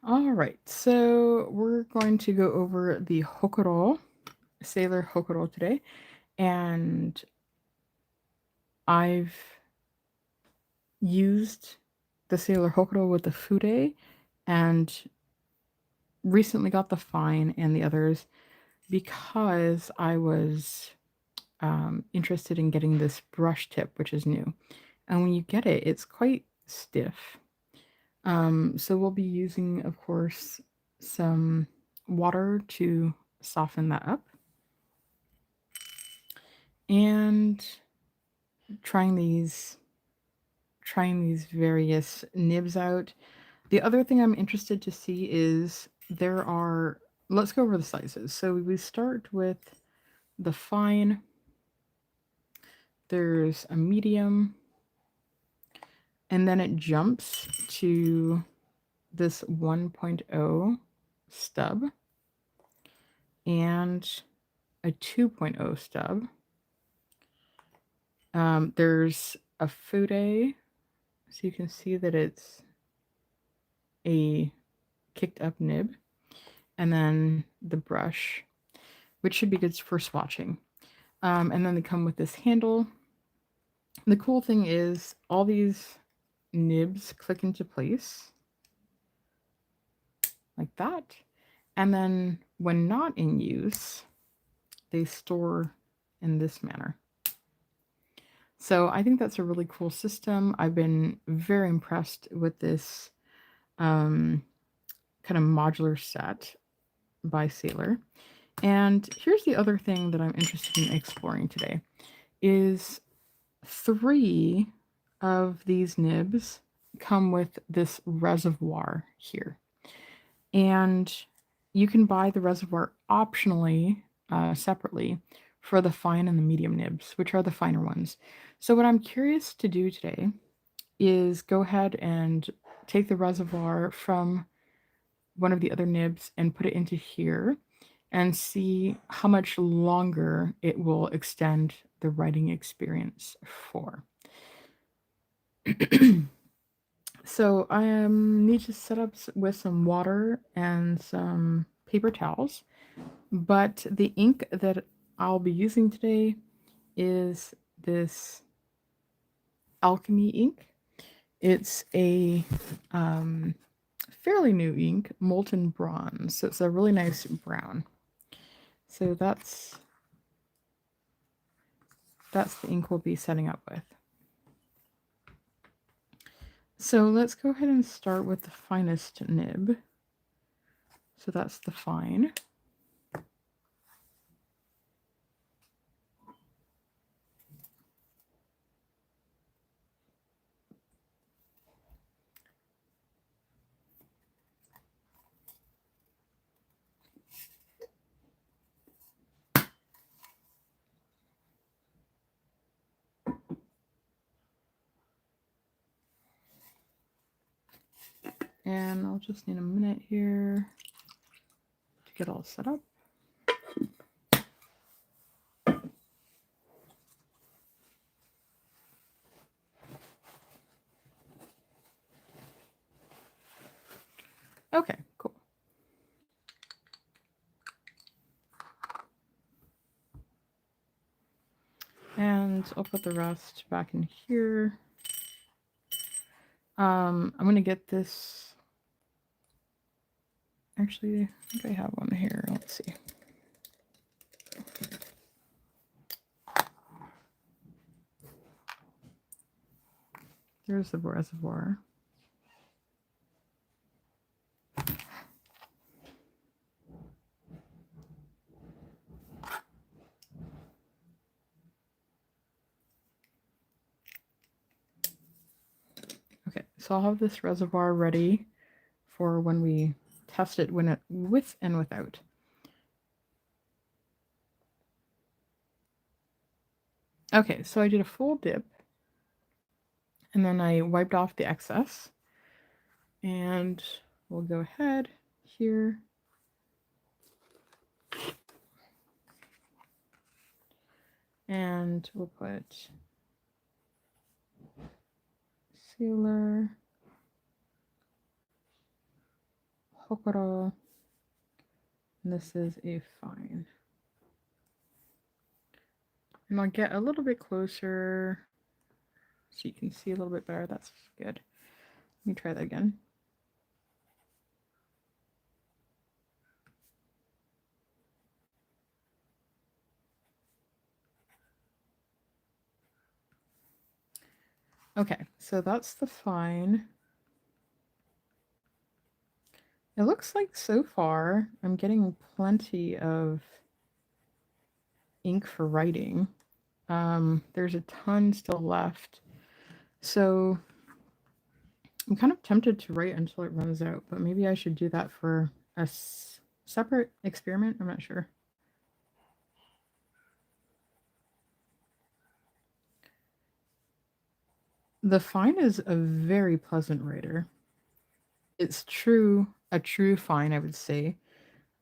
All right, so we're going to go over the Hocoro, Sailor Hocoro today, and I've used the Sailor Hocoro with the fude, and recently got the fine and the others because I was interested in getting this brush tip, which is new. And when you get it, it's quite stiff. So we'll be using, of course, some water to soften that up and trying these various nibs out. The other thing I'm interested to see is there are, let's go over the sizes. So we start with the fine, there's a medium, and then it jumps to this 1.0 stub and a 2.0 stub. There's a fude, so you can see that it's a kicked up nib, and then the brush, which should be good for swatching. And then they come with this handle. The cool thing is all these nibs click into place like that. And then when not in use, they store in this manner. So I think that's a really cool system. I've been very impressed with this kind of modular set by Sailor. And here's the other thing that I'm interested in exploring today is 3 of these nibs come with this reservoir here. And you can buy the reservoir optionally, separately, for the fine and the medium nibs, which are the finer ones. So what I'm curious to do today is go ahead and take the reservoir from one of the other nibs and put it into here and see how much longer it will extend the writing experience for. So I need to set up with some water and some paper towels, but the ink that I'll be using today is this alchemy ink. It's a fairly new ink, molten bronze, so it's a really nice brown. So that's the ink we'll be setting up with. So let's go ahead and start with the finest nib. So that's the fine. And I'll just need a minute here to get all set up. Okay, cool. And I'll put the rest back in here. I'm going to get this. Actually, I think I have one here. Let's see. There's the reservoir. Okay, so I'll have this reservoir ready for when we test it with and without. Okay, so I did a full dip and then I wiped off the excess. And we'll go ahead here. And we'll put Sailor Hocoro. And this is a fine. And I'll get a little bit closer so you can see a little bit better. That's good. Let me try that again. Okay, so that's the fine. It looks like so far I'm getting plenty of ink for writing. There's a ton still left. So I'm kind of tempted to write until it runs out, but maybe I should do that for a separate experiment. I'm not sure. The fine is a very pleasant writer. It's a true fine, I would say,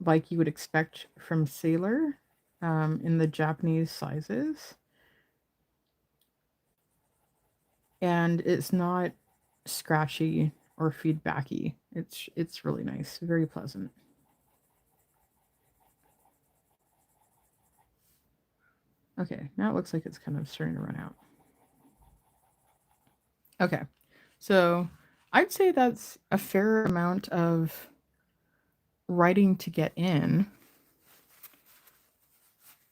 like you would expect from Sailor in the Japanese sizes. And it's not scratchy or feedbacky. It's really nice, very pleasant. Okay, now it looks like it's kind of starting to run out. Okay, so I'd say that's a fair amount of writing to get in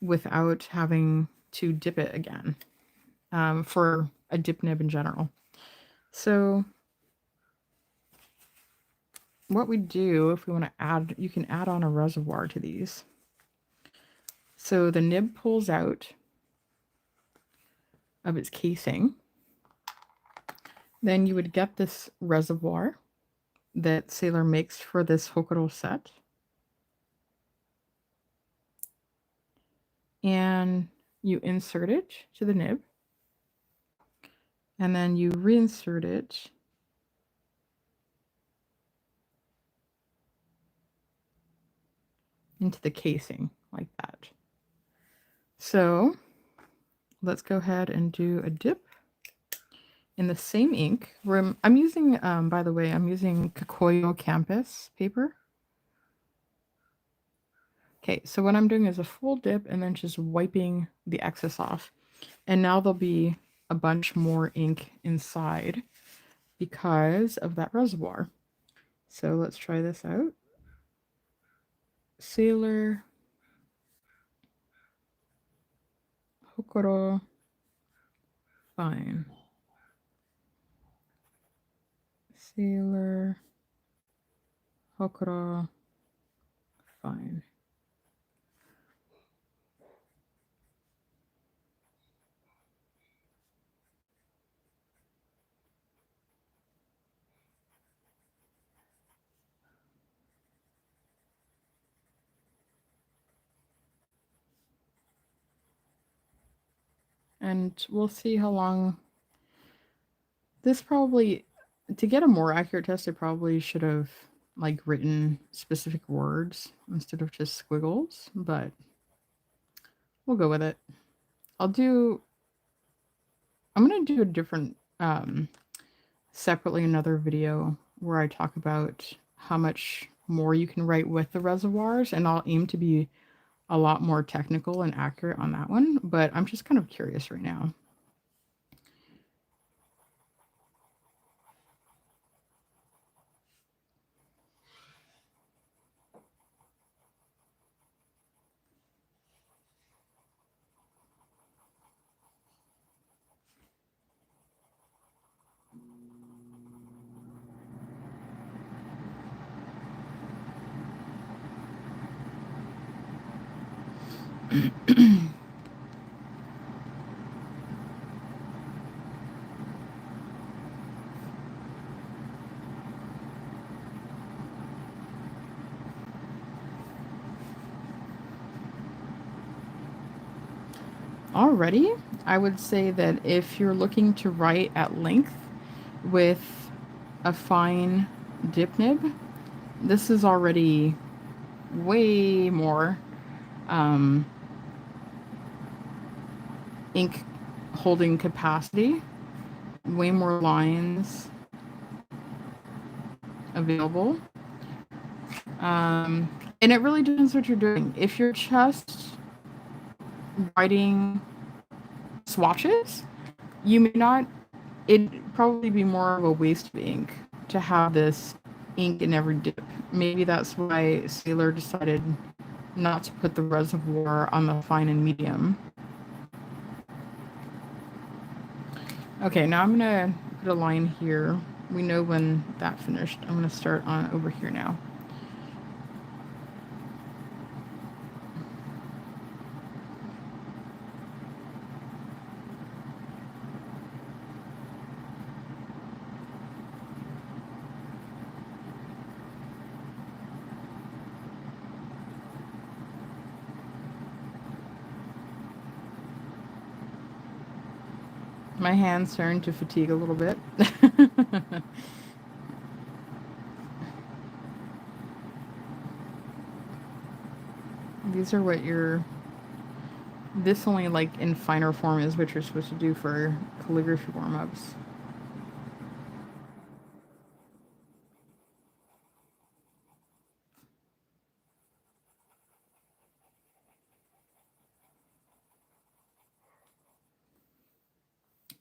without having to dip it again for a dip nib in general. So what we do if we want to add, you can add on a reservoir to these. So the nib pulls out of its casing. Then you would get this reservoir that Sailor makes for this Hocoro set. And you insert it to the nib. And then you reinsert it into the casing like that. So let's go ahead and do a dip in the same ink. I'm using, by the way, I'm using Kakoyo Campus paper. Okay, so what I'm doing is a full dip and then just wiping the excess off. And now there'll be a bunch more ink inside because of that reservoir. So let's try this out. Sailor, Hocoro, fine. Sailor, Hocoro, fine. And we'll see how long this probably, to get a more accurate test, I probably should have like written specific words instead of just squiggles, but we'll go with it. I'm going to do a different, separately another video where I talk about how much more you can write with the reservoirs, and I'll aim to be a lot more technical and accurate on that one, but I'm just kind of curious right now. Already, I would say that if you're looking to write at length with a fine dip nib, this is already way more ink holding capacity, way more lines available. And it really depends what you're doing. If you're just writing swatches, you may not, it'd probably be more of a waste of ink to have this ink in every dip. Maybe that's why Sailor decided not to put the reservoir on the fine and medium. Okay, now I'm gonna put a line here. We know when that finished. I'm gonna start on over here now. My hand's starting to fatigue a little bit. These are what you're... This only, like, in finer form is what you're supposed to do for calligraphy warm-ups.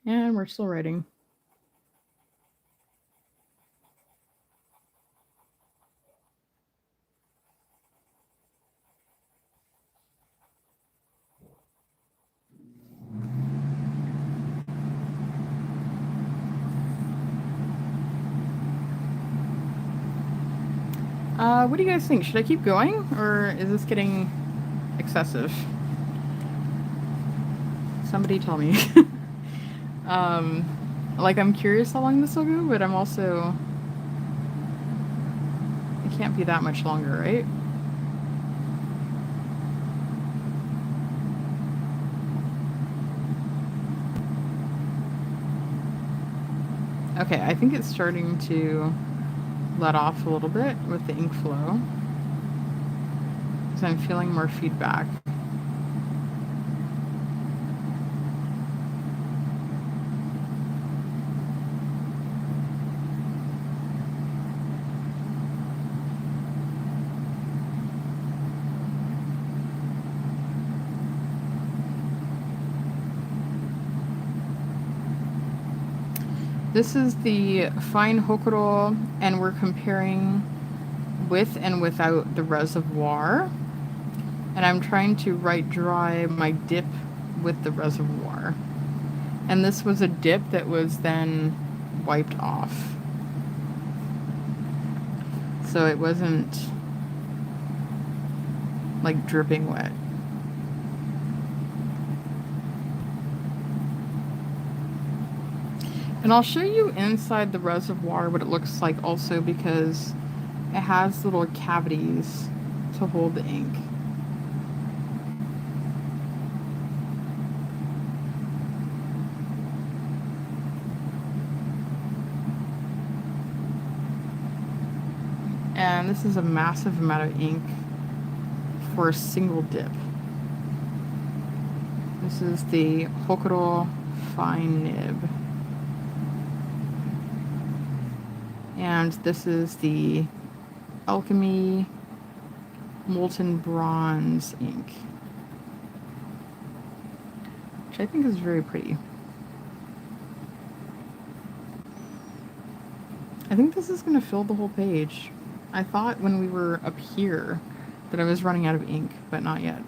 And we're still writing. What do you guys think? Should I keep going, or is this getting excessive? Somebody tell me. Like, I'm curious how long this will go, but I'm also... It can't be that much longer, right? Okay, I think it's starting to let off a little bit with the ink flow, because I'm feeling more feedback. This is the fine Hocoro, and we're comparing with and without the reservoir. And I'm trying to write dry my dip with the reservoir. And this was a dip that was then wiped off. So it wasn't like dripping wet. And I'll show you inside the reservoir what it looks like also, because it has little cavities to hold the ink. And this is a massive amount of ink for a single dip. This is the Hocoro Fine Nib. And this is the Alchemy Molten Bronze ink, which I think is very pretty. I think this is going to fill the whole page. I thought when we were up here that I was running out of ink, but not yet.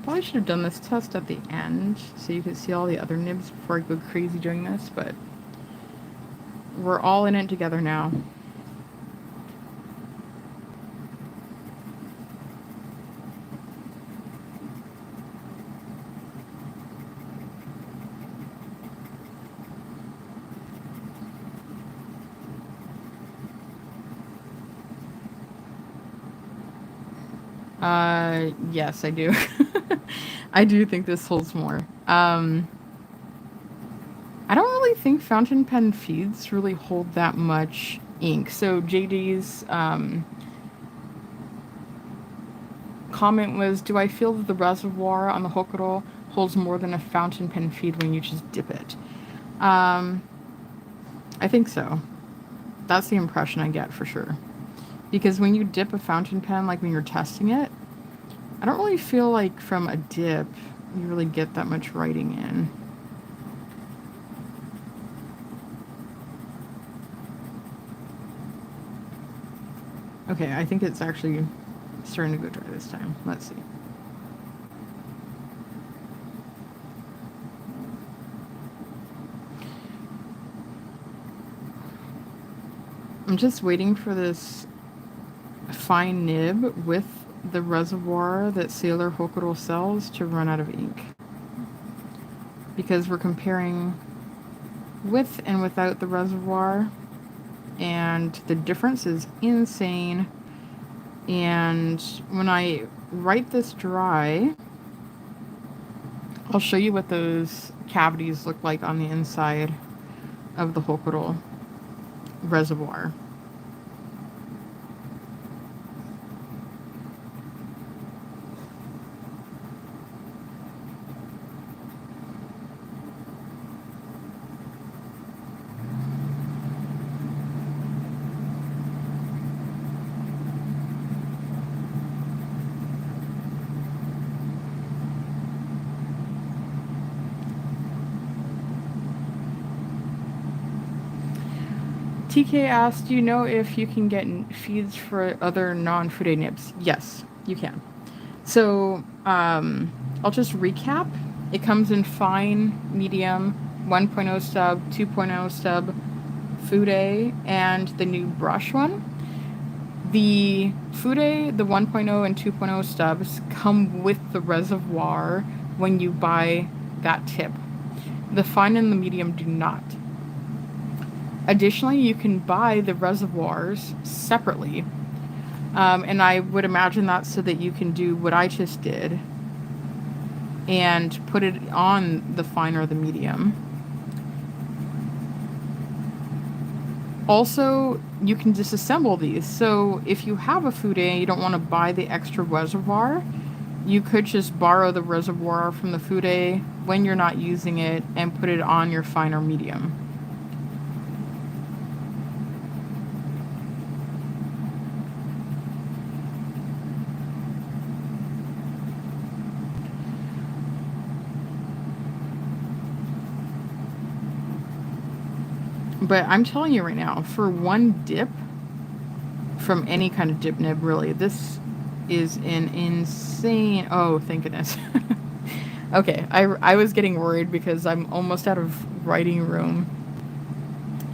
Probably should have done this test at the end so you could see all the other nibs before I go crazy doing this, but we're all in it together now. Yes, I do. I do think this holds more. I I don't really think fountain pen feeds really hold that much ink. So JD's comment was, do I feel that the reservoir on the Hocoro holds more than a fountain pen feed when you just dip it? I think so. That's the impression I get for sure. Because when you dip a fountain pen, like when you're testing it, I don't really feel like from a dip you really get that much writing in. Okay, I think it's actually starting to go dry this time. Let's see. I'm just waiting for this fine nib with the reservoir that Sailor Hocoro sells to run out of ink. Because we're comparing with and without the reservoir, and the difference is insane. And when I write this dry, I'll show you what those cavities look like on the inside of the Hocoro reservoir. TK asked, do you know if you can get feeds for other non-fude nibs? Yes, you can. So I'll just recap. It comes in fine, medium, 1.0 stub, 2.0 stub, fude, and the new brush one. The fude, the 1.0 and 2.0 stubs come with the reservoir when you buy that tip. The fine and the medium do not. Additionally, you can buy the reservoirs separately, and I would imagine that's so that you can do what I just did and put it on the fine or the medium. Also, you can disassemble these. So if you have a fude and you don't want to buy the extra reservoir, you could just borrow the reservoir from the fude when you're not using it and put it on your fine or medium. But I'm telling you right now, for one dip, from any kind of dip nib, really, this is an insane... Oh, thank goodness. Okay, I was getting worried because I'm almost out of writing room.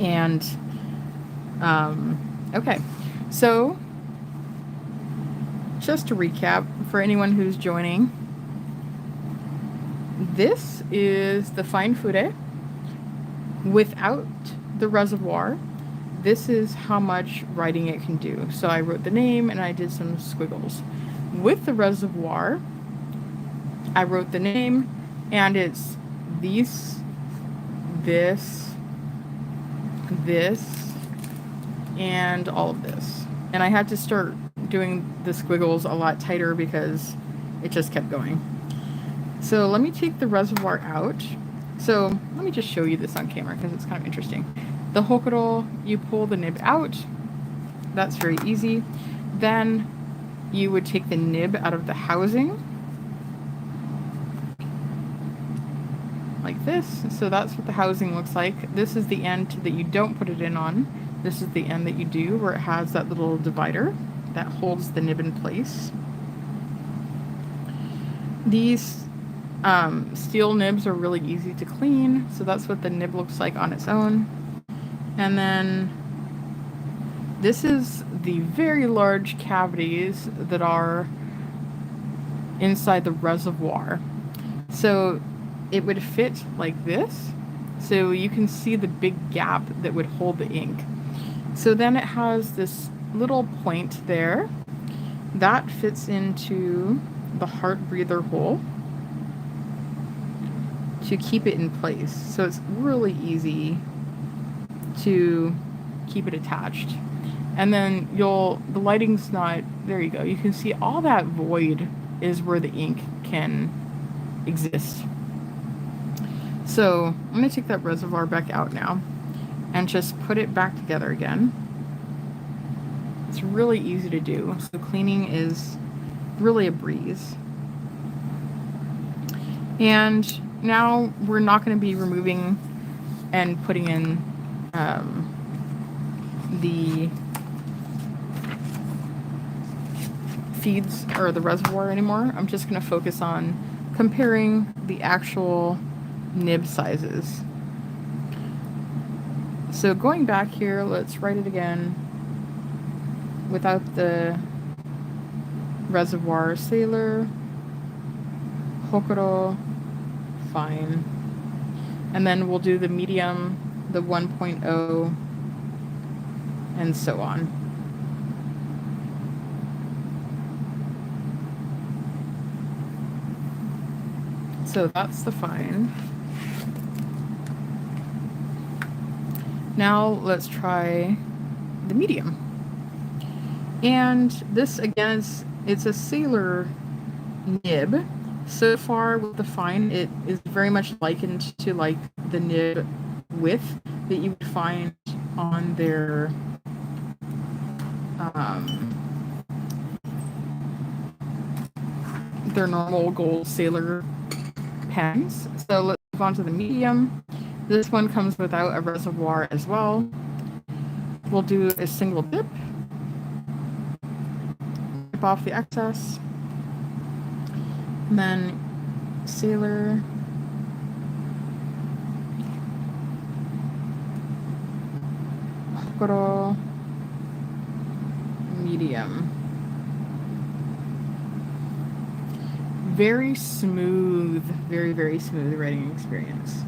And, okay. So, just to recap, for anyone who's joining, this is the fine fude without the reservoir. This is how much writing it can do. So I wrote the name and I did some squiggles. With the reservoir, I wrote the name and it's this, and all of this. And I had to start doing the squiggles a lot tighter because it just kept going. So let me take the reservoir out. So let me just show you this on camera because it's kind of interesting. The Hocoro, you pull the nib out. That's very easy. Then you would take the nib out of the housing. Like this. So that's what the housing looks like. This is the end that you don't put it in on. This is the end that you do, where it has that little divider that holds the nib in place. These steel nibs are really easy to clean, so that's what the nib looks like on its own. And then this is the very large cavities that are inside the reservoir. So it would fit like this, so you can see the big gap that would hold the ink. So then it has this little point there that fits into the heart breather hole to keep it in place. So it's really easy to keep it attached. And then the lighting's not, there you go. You can see all that void is where the ink can exist. So I'm going to take that reservoir back out now and just put it back together again. It's really easy to do. So cleaning is really a breeze. And now we're not going to be removing and putting in the feeds or the reservoir anymore. I'm just going to focus on comparing the actual nib sizes. So going back here, let's write it again without the reservoir. Sailor, Hocoro, fine. And then we'll do the medium, the 1.0, and so on. So that's the fine. Now let's try the medium. And this again it's a sailor nib. So far with the fine, it is very much likened to like the nib width that you would find on their normal gold sailor pens. So let's move on to the medium. This one comes without a reservoir as well. We'll do a single dip. Dip off the excess. And then sailor. Hocoro. Medium. Very smooth, very, very smooth writing experience.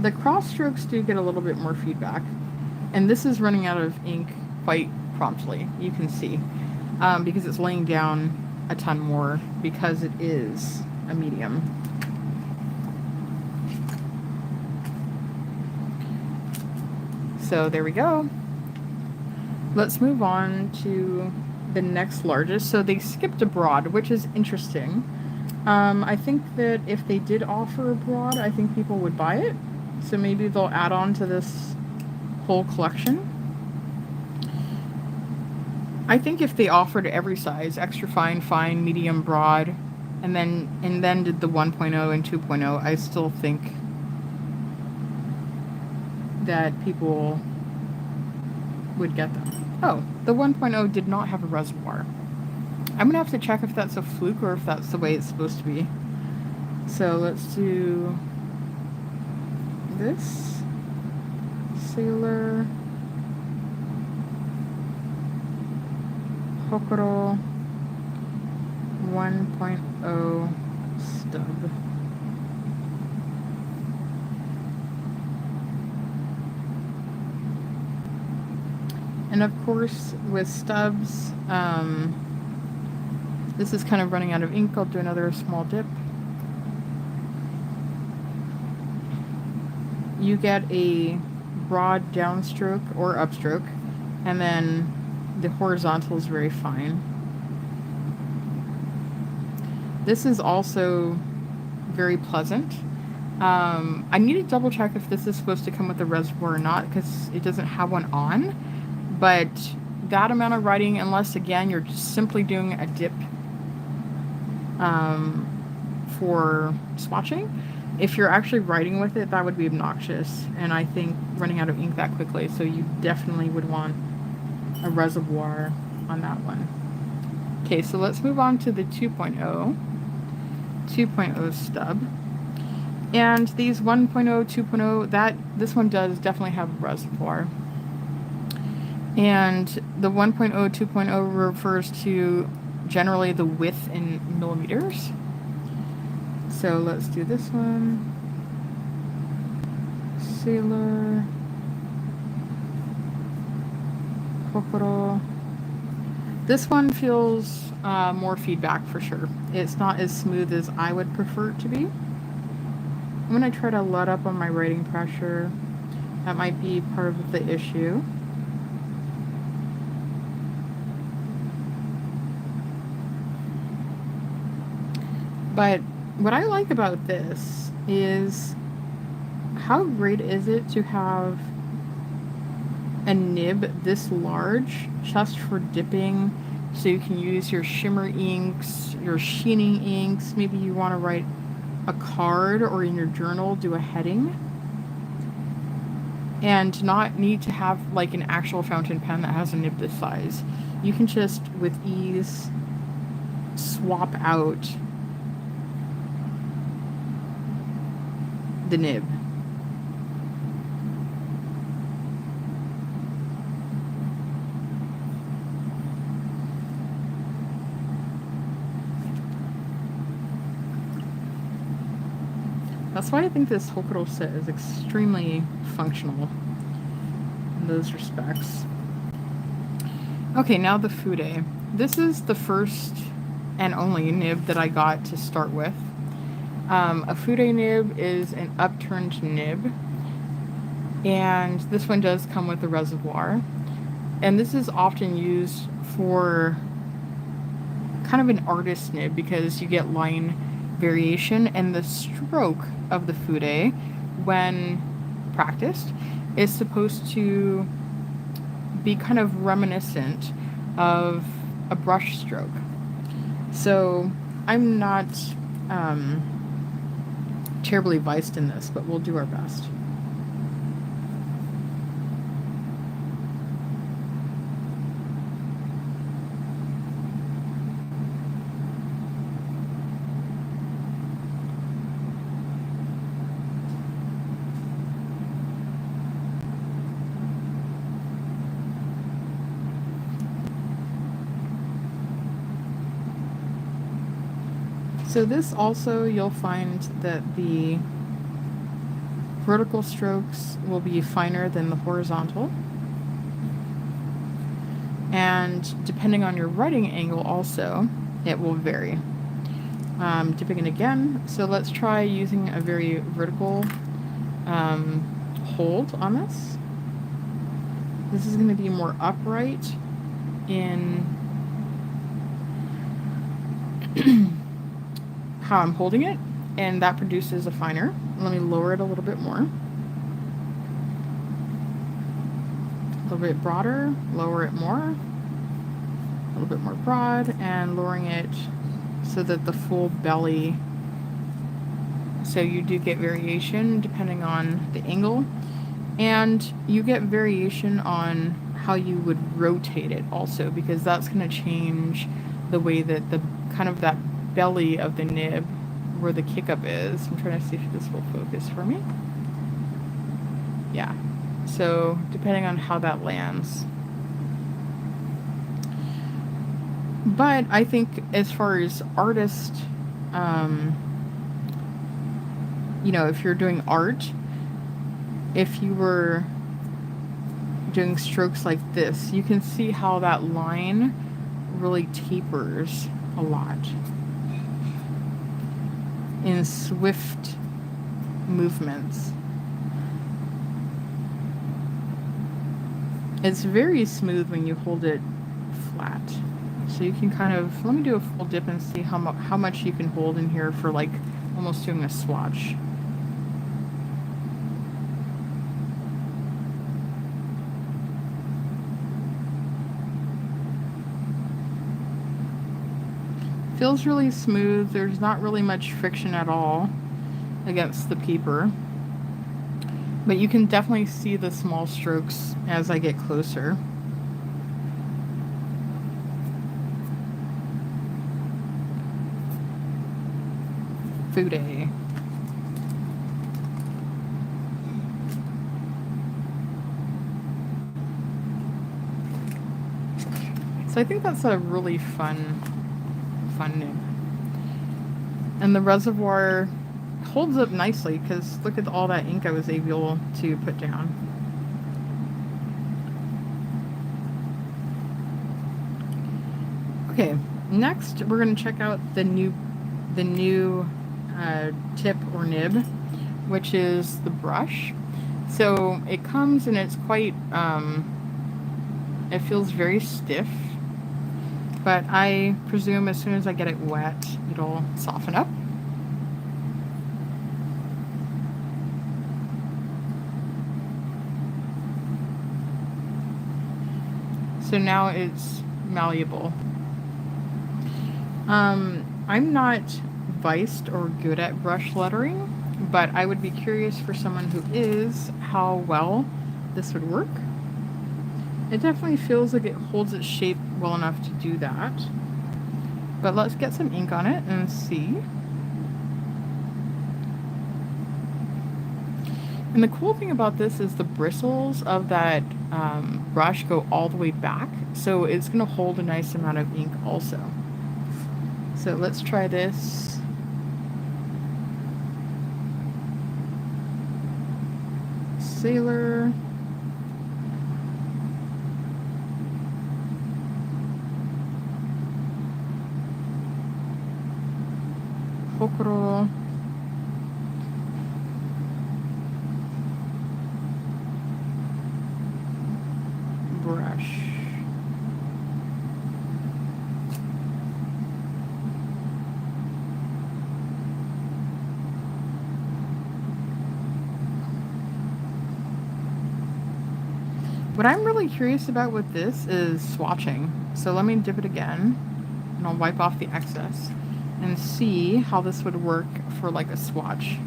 The cross strokes do get a little bit more feedback, and this is running out of ink quite promptly, you can see, because it's laying down a ton more because it is a medium. So there we go. Let's move on to the next largest. So they skipped a broad, which is interesting. I think that if they did offer a broad, I think people would buy it. So maybe they'll add on to this whole collection. I think if they offered every size, extra fine, fine, medium, broad, and then did the 1.0 and 2.0, I still think that people would get them. Oh, the 1.0 did not have a reservoir. I'm gonna have to check if that's a fluke or if that's the way it's supposed to be. So let's do this. Sailor. Hocoro 1.0 stub. And of course, with stubs, this is kind of running out of ink. I'll do another small dip. You get a broad downstroke or upstroke, and then the horizontal is very fine. This is also very pleasant. I need to double check if this is supposed to come with a reservoir or not, because it doesn't have one on. But that amount of writing, unless again you're just simply doing a dip for swatching, if you're actually writing with it, that would be obnoxious, and I think running out of ink that quickly, so you definitely would want a reservoir on that one. Okay, so let's move on to the 2.0 stub. And these 1.0, 2.0, this one does definitely have a reservoir. And the 1.0, 2.0 refers to generally the width in millimeters. So let's do this one. Sailor. Hocoro. This one feels more feedback for sure. It's not as smooth as I would prefer it to be. I'm going to try to let up on my writing pressure. That might be part of the issue. But what I like about this is how great is it to have a nib this large just for dipping, so you can use your shimmer inks, your sheening inks. Maybe you want to write a card or in your journal do a heading, and not need to have like an actual fountain pen that has a nib this size. You can just with ease swap out the nib. That's why I think this Hocoro set is extremely functional in those respects. Okay, now the fude. This is the first and only nib that I got to start with. A fude nib is an upturned nib, and this one does come with a reservoir. And this is often used for kind of an artist nib because you get line variation, and the stroke of the fude, when practiced, is supposed to be kind of reminiscent of a brush stroke. So I'm not terribly versed in this, but we'll do our best. So this also, you'll find that the vertical strokes will be finer than the horizontal. And depending on your writing angle also, it will vary. Dipping in again. So let's try using a very vertical hold on this. This is going to be more upright in how I'm holding it, and that produces a finer. Let me lower it a little bit more. A little bit broader, lower it more. A little bit more broad, and lowering it so that the full belly, so you do get variation depending on the angle, and you get variation on how you would rotate it also, because that's going to change the way that the kind of that belly of the nib where the kick up is. I'm trying to see if this will focus for me. Yeah, so depending on how that lands. But I think as far as artist, you know, if you're doing art, if you were doing strokes like this, you can see how that line really tapers a lot in swift movements. It's very smooth when you hold it flat. So you can kind of, let me do a full dip and see how much you can hold in here for like almost doing a swatch. Feels really smooth. There's not really much friction at all against the paper. But you can definitely see the small strokes as I get closer. Fude. So I think that's a really fun nib. And the reservoir holds up nicely because look at all that ink I was able to put down. Okay, next we're going to check out the new tip or nib, which is the brush. So it comes and it's quite, it feels very stiff, but I presume as soon as I get it wet, it'll soften up. So now it's malleable. I'm not viced or good at brush lettering, but I would be curious for someone who is, how well this would work. It definitely feels like it holds its shape well enough to do that. But let's get some ink on it and see. And the cool thing about this is the bristles of that brush go all the way back, so it's going to hold a nice amount of ink also. So let's try this. Sailor. Hocoro. Brush. What I'm really curious about with this is swatching. So let me dip it again, and I'll wipe off the excess and see how this would work for like a swatch.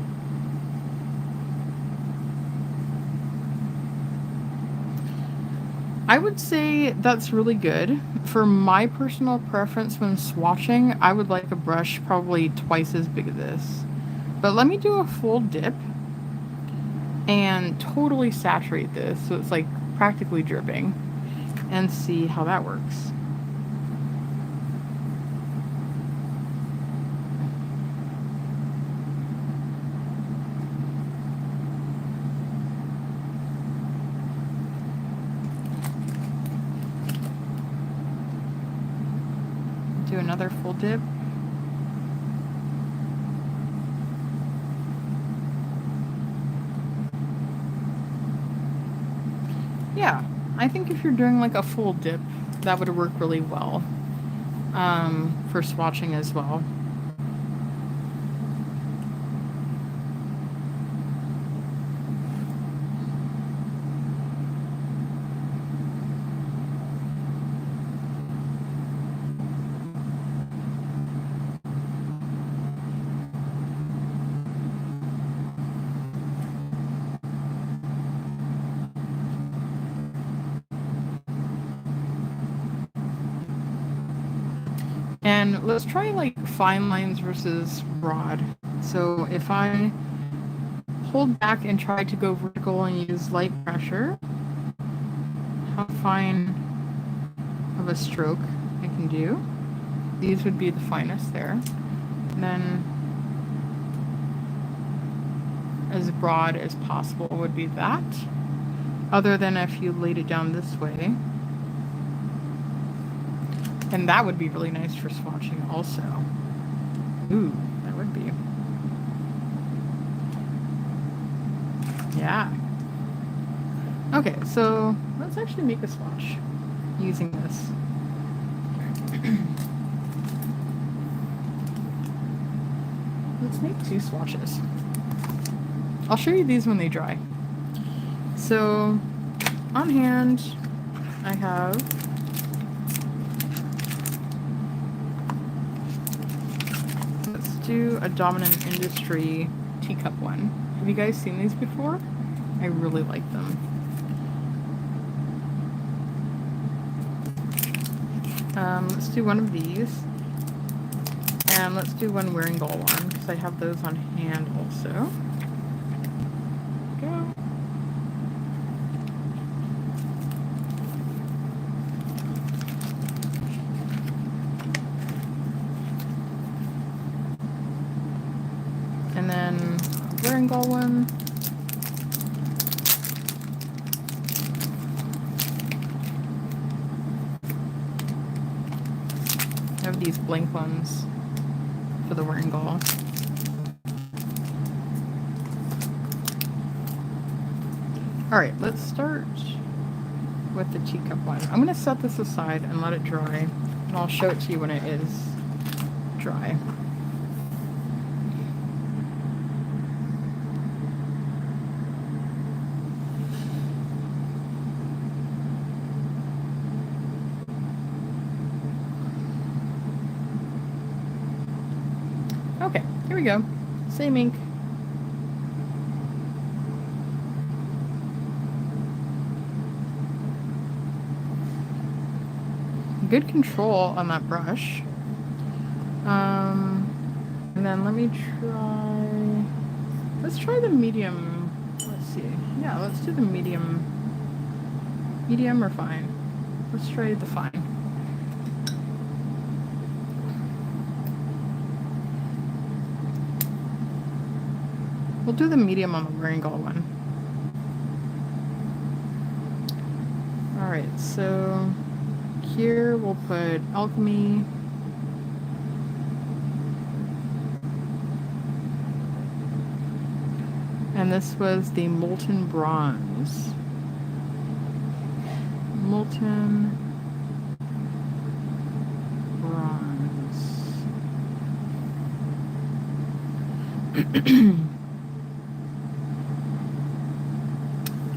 I would say that's really good. For my personal preference when swatching, I would like a brush probably twice as big as this. But let me do a full dip and totally saturate this so it's like practically dripping and see how that works. Do another full dip. Yeah, I think if you're doing like a full dip, that would work really well for swatching as well. And let's try like fine lines versus broad. So if I hold back and try to go vertical and use light pressure, how fine of a stroke I can do. These would be the finest there. And then as broad as possible would be that. Other than if you laid it down this way. And that would be really nice for swatching also. Ooh, that would be. Yeah. Okay, so let's actually make a swatch using this. Let's make 2 swatches. I'll show you these when they dry. So, on hand, I have do a Dominant Industry teacup one. Have you guys seen these before? I really like them. Let's do one of these. And let's do one wearing ball one, because I have those on hand also. Go. And then wearing ball one. these blank ones for the Wrangle. Alright, let's start with the teacup one. I'm going to set this aside and let it dry, and I'll show it to you when it is dry. Okay, here we go. Same ink. Good control on that brush. And then let me try... Let's try the medium. Let's see. Yeah, let's do the medium. Medium or fine? Let's try the fine. We'll do the medium on the Wrangle one. Alright, so here we'll put Alchemy. And this was the Molten Bronze. Molten Bronze.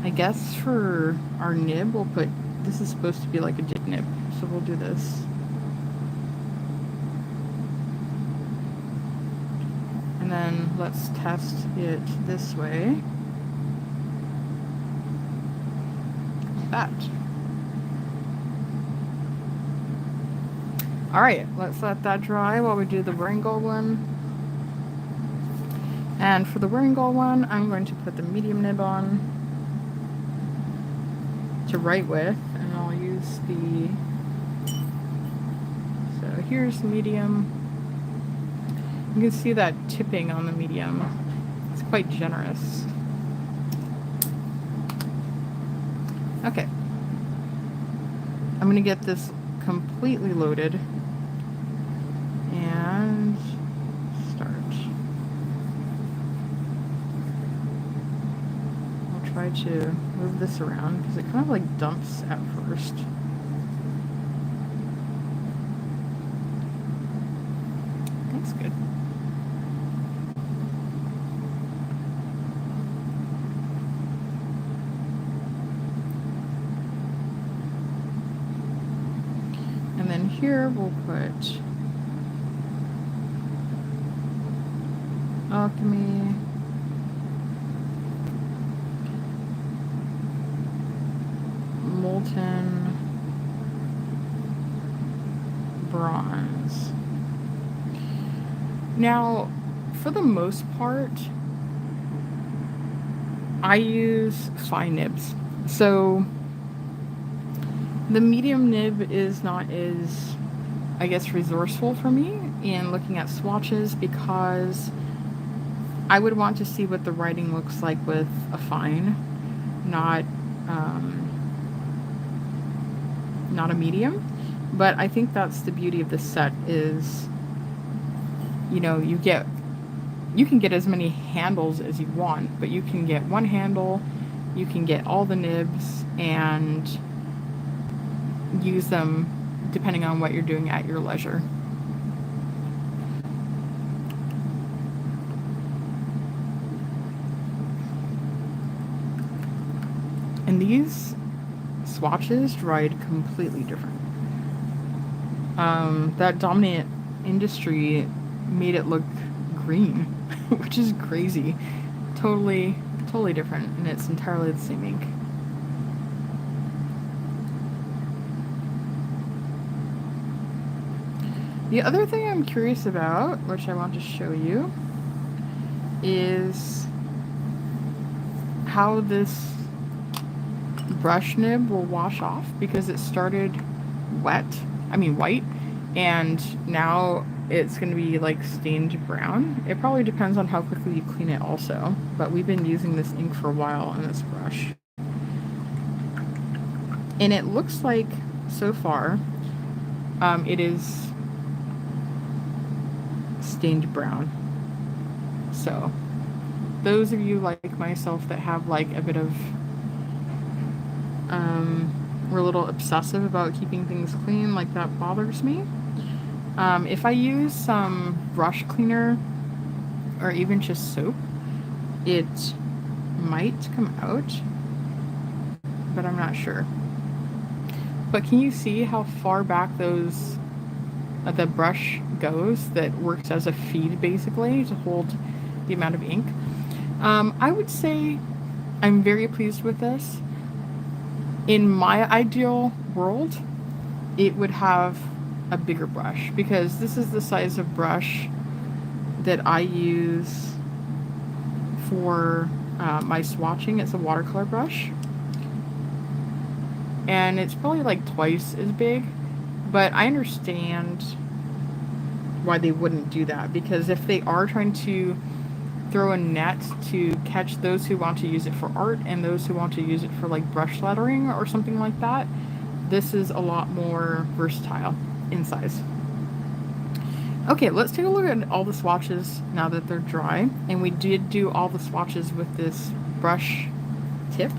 I guess for our nib, we'll put, this is supposed to be like a jig nib, so we'll do this. And then let's test it this way. That. Alright, let's let that dry while we do the Wrangle one. And for the Wrangle one, I'm going to put the medium nib on to write with, and I'll use the, so here's the medium. You can see that tipping on the medium. It's quite generous. Okay. I'm going to get this completely loaded and start. I'll try to move this around because it kind of like dumps at first. That's good. And then here we'll put Alchemy, Molten Bronze. Now, for the most part, I use fine nibs. So the medium nib is not as, I guess, resourceful for me in looking at swatches because I would want to see what the writing looks like with a fine, not a medium. But I think that's the beauty of this set is, you know, you can get as many handles as you want, but you can get one handle, you can get all the nibs, and use them depending on what you're doing at your leisure. And these swatches dried completely different. That Dominant Industry made it look green, which is crazy. Totally different, and it's entirely the same ink. The other thing I'm curious about, which I want to show you, is how this brush nib will wash off because it started white, and now it's going to be like stained brown. It probably depends on how quickly you clean it also, but we've been using this ink for a while on this brush. And it looks like, so far, it is stained brown. So those of you like myself that have like a bit of we're a little obsessive about keeping things clean, like that bothers me. If I use some brush cleaner or even just soap, it might come out, but I'm not sure. But can you see how far back those the brush goes that works as a feed basically to hold the amount of ink? I would say I'm very pleased with this. In my ideal world, it would have a bigger brush because this is the size of brush that I use for my swatching. It's a watercolor brush, and it's probably like twice as big, but I understand why they wouldn't do that, because if they are trying to throw a net to catch those who want to use it for art and those who want to use it for like brush lettering or something like that, this is a lot more versatile in size. Okay, let's take a look at all the swatches now that they're dry. And we did do all the swatches with this brush tip.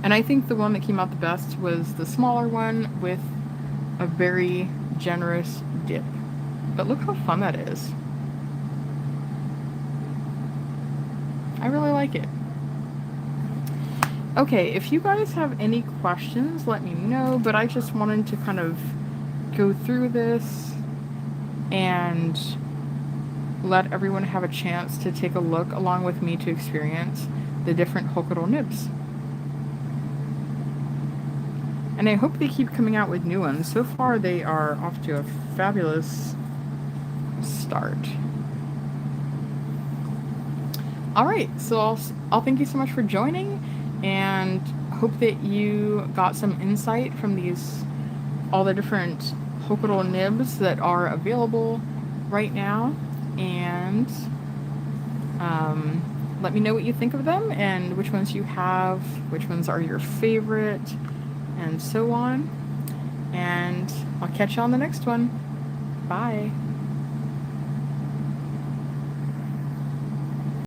And I think the one that came out the best was the smaller one with a very generous dip. But look how fun that is. I really like it. Okay, if you guys have any questions, let me know, but I just wanted to kind of go through this and let everyone have a chance to take a look along with me to experience the different Hocoro nibs. And I hope they keep coming out with new ones. So far, they are off to a fabulous start. Alright, so I'll thank you so much for joining, and hope that you got some insight from all the different Hocoro nibs that are available right now, and let me know what you think of them and which ones you have, which ones are your favorite, and so on. And I'll catch you on the next one. Bye.